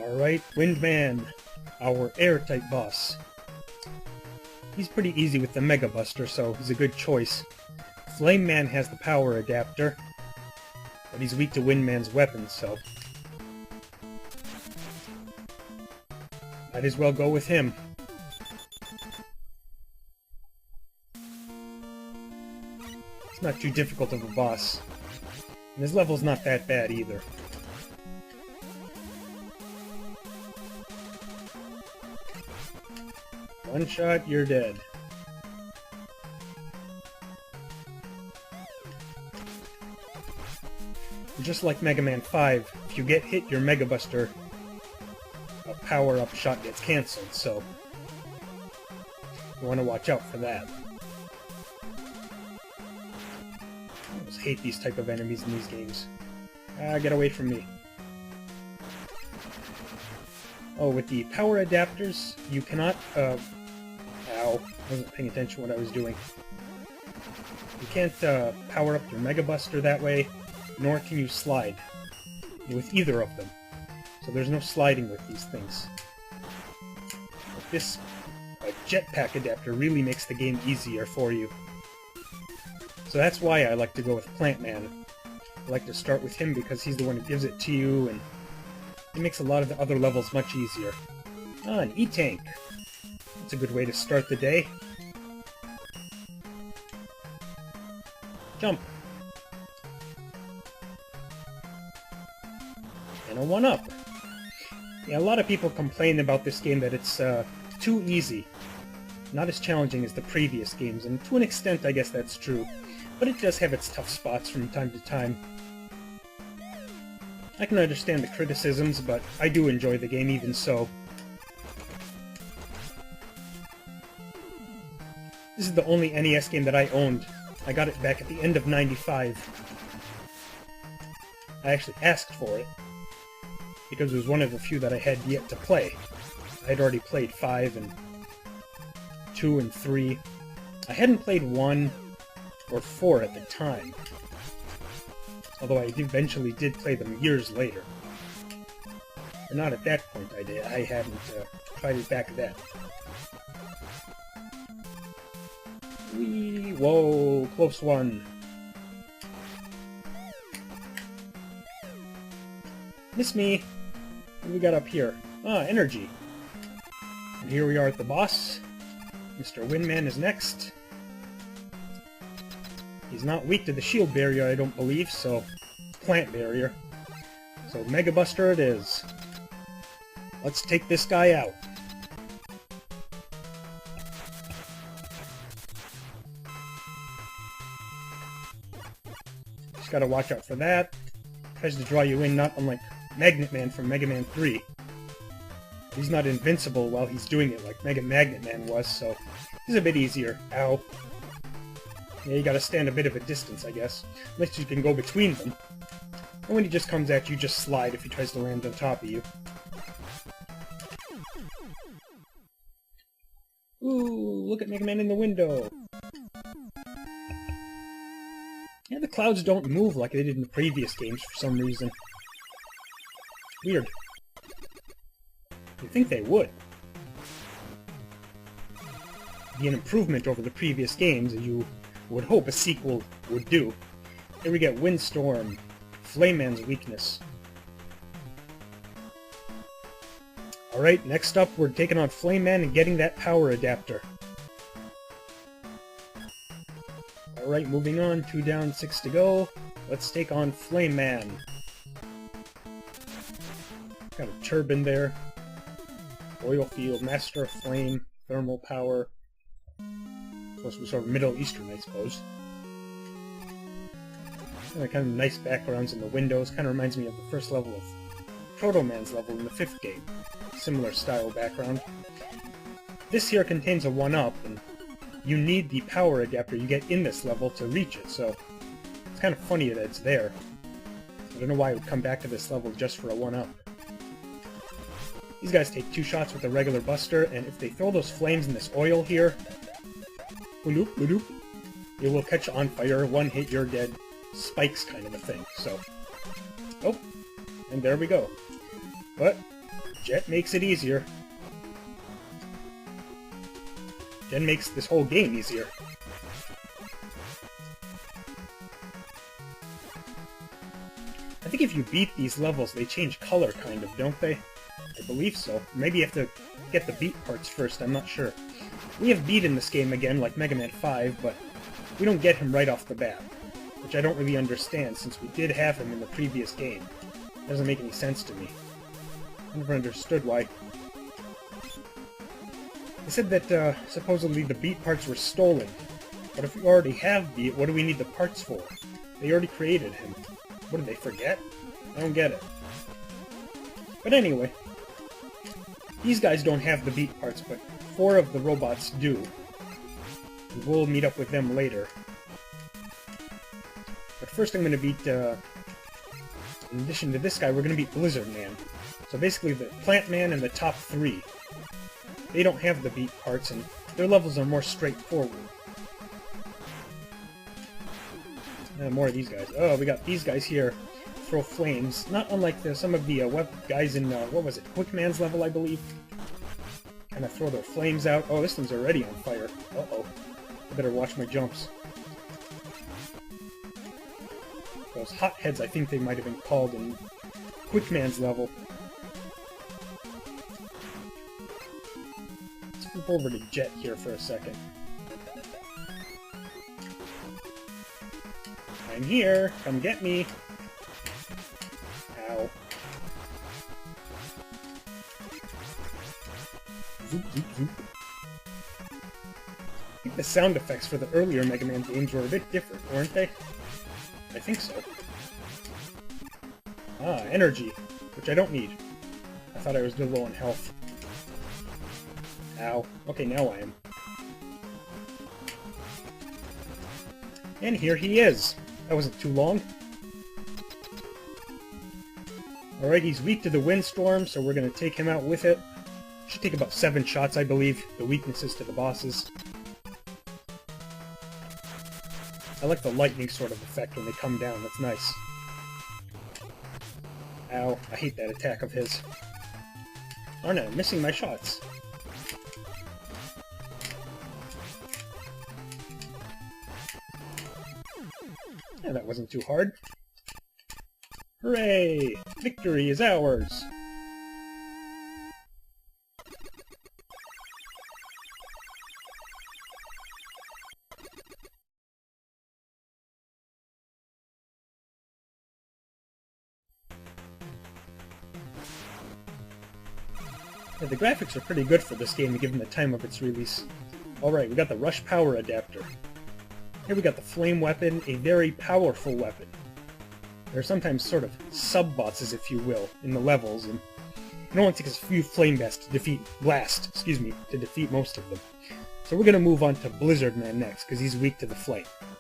Alright, Windman, our air-type boss. He's pretty easy with the Mega Buster, so he's a good choice. Flameman has the Power Adaptor, but he's weak to Windman's weapons, so might as well go with him. It's not too difficult of a boss, and his level's not that bad either. One shot, you're dead. Just like Mega Man 5, if you get hit, your Mega Buster power-up shot gets cancelled, so you want to watch out for that. I just hate these type of enemies in these games. Get away from me. Oh, with the power adapters, you cannot, ow, I wasn't paying attention to what I was doing. You can't, power up your Mega Buster that way, nor can you slide with either of them. So there's no sliding with these things. But this jetpack adapter really makes the game easier for you. So that's why I like to go with Flameman. I like to start with him because he's the one who gives it to you, and it makes a lot of the other levels much easier. Ah, an E-Tank. That's a good way to start the day. Jump. And a 1-up. Yeah, a lot of people complain about this game that it's too easy. Not as challenging as the previous games, and to an extent I guess that's true. But it does have its tough spots from time to time. I can understand the criticisms, but I do enjoy the game even so. This is the only NES game that I owned. I got it back at the end of '95. I actually asked for it, because it was one of the few that I had yet to play. I had already played 5 and 2 and 3. I hadn't played 1 or 4 at the time, although I eventually did play them years later. But not at that point I hadn't tried it back then. Whee! Whoa! Close one! Miss me! What do we got up here? Ah, energy! And here we are at the boss. Mr. Windman is next. He's not weak to the shield barrier, I don't believe, so plant barrier. So Mega Buster it is. Let's take this guy out. Just gotta watch out for that. Tries to draw you in, not unlike Magnet Man from Mega Man 3. He's not invincible while he's doing it like Mega Magnet Man was, so he's a bit easier. Ow. Yeah, you gotta stand a bit of a distance, I guess. Unless you can go between them. And when he just comes at you, just slide if he tries to land on top of you. Ooh, look at Mega Man in the window! Yeah, the clouds don't move like they did in the previous games for some reason. Weird. You'd think they would. Be an improvement over the previous games, as you would hope a sequel would do. Here we get Windstorm, Flameman's weakness. Alright, next up we're taking on Flameman and getting that power adapter. Alright, moving on, 2 down, 6 to go. Let's take on Flameman. Got a turbine there. Oil field, master of flame, thermal power. Supposed to be sort of Middle Eastern, I suppose. And kind of nice backgrounds in the windows. Kind of reminds me of the first level of Proto Man's level in the 5th game. Similar style background. This here contains a 1-up, and you need the power adapter you get in this level to reach it, so it's kind of funny that it's there. I don't know why it would come back to this level just for a 1-up. These guys take 2 shots with a regular buster, and if they throw those flames in this oil here, it will catch on fire, 1 hit, you're dead, spikes kind of a thing, so... Oh, and there we go. But Jet makes it easier. Jet makes this whole game easier. I think if you beat these levels, they change color, kind of, don't they? I believe so. Maybe you have to get the beat parts first, I'm not sure. We have Beat in this game again, like Mega Man 5, but we don't get him right off the bat, which I don't really understand, since we did have him in the previous game. It doesn't make any sense to me. I never understood why. They said that, supposedly the Beat parts were stolen. But if we already have Beat, what do we need the parts for? They already created him. What, did they forget? I don't get it. But anyway, these guys don't have the Beat parts, but 4 of the robots do. And we'll meet up with them later. But first I'm going to beat, in addition to this guy, we're going to beat Blizzard Man. So basically the Plant Man and the top 3. They don't have the Beat parts, and their levels are more straightforward. More of these guys. Oh, we got these guys here. Throw flames. Not unlike some of the guys in, what was it, Quickman's level, I believe? Kind of throw their flames out. Oh, this thing's already on fire. Uh-oh. I better watch my jumps. Those hotheads, I think they might have been called in Quickman's level. Let's flip over to Jet here for a second. I'm here! Come get me! Ow. Zoop, zoop, zoop. I think the sound effects for the earlier Mega Man games were a bit different, weren't they? I think so. Ah, energy, which I don't need. I thought I was low on health. Ow. Okay, now I am. And here he is! That wasn't too long. Alright, he's weak to the windstorm, so we're going to take him out with it. Should take about 7 shots, I believe. The weaknesses to the bosses. I like the lightning sort of effect when they come down. That's nice. Ow. I hate that attack of his. Darn it, I'm missing my shots. Yeah, that wasn't too hard. Hooray! Victory is ours! Yeah, the graphics are pretty good for this game given the time of its release. Alright, we got the Rush Power Adaptor. Here we got the Flame Weapon, a very powerful weapon. There are sometimes sort of sub-bosses, if you will, in the levels, and it only takes a few Flame Blasts to defeat most of them. So we're going to move on to Blizzard Man next, because he's weak to the flame.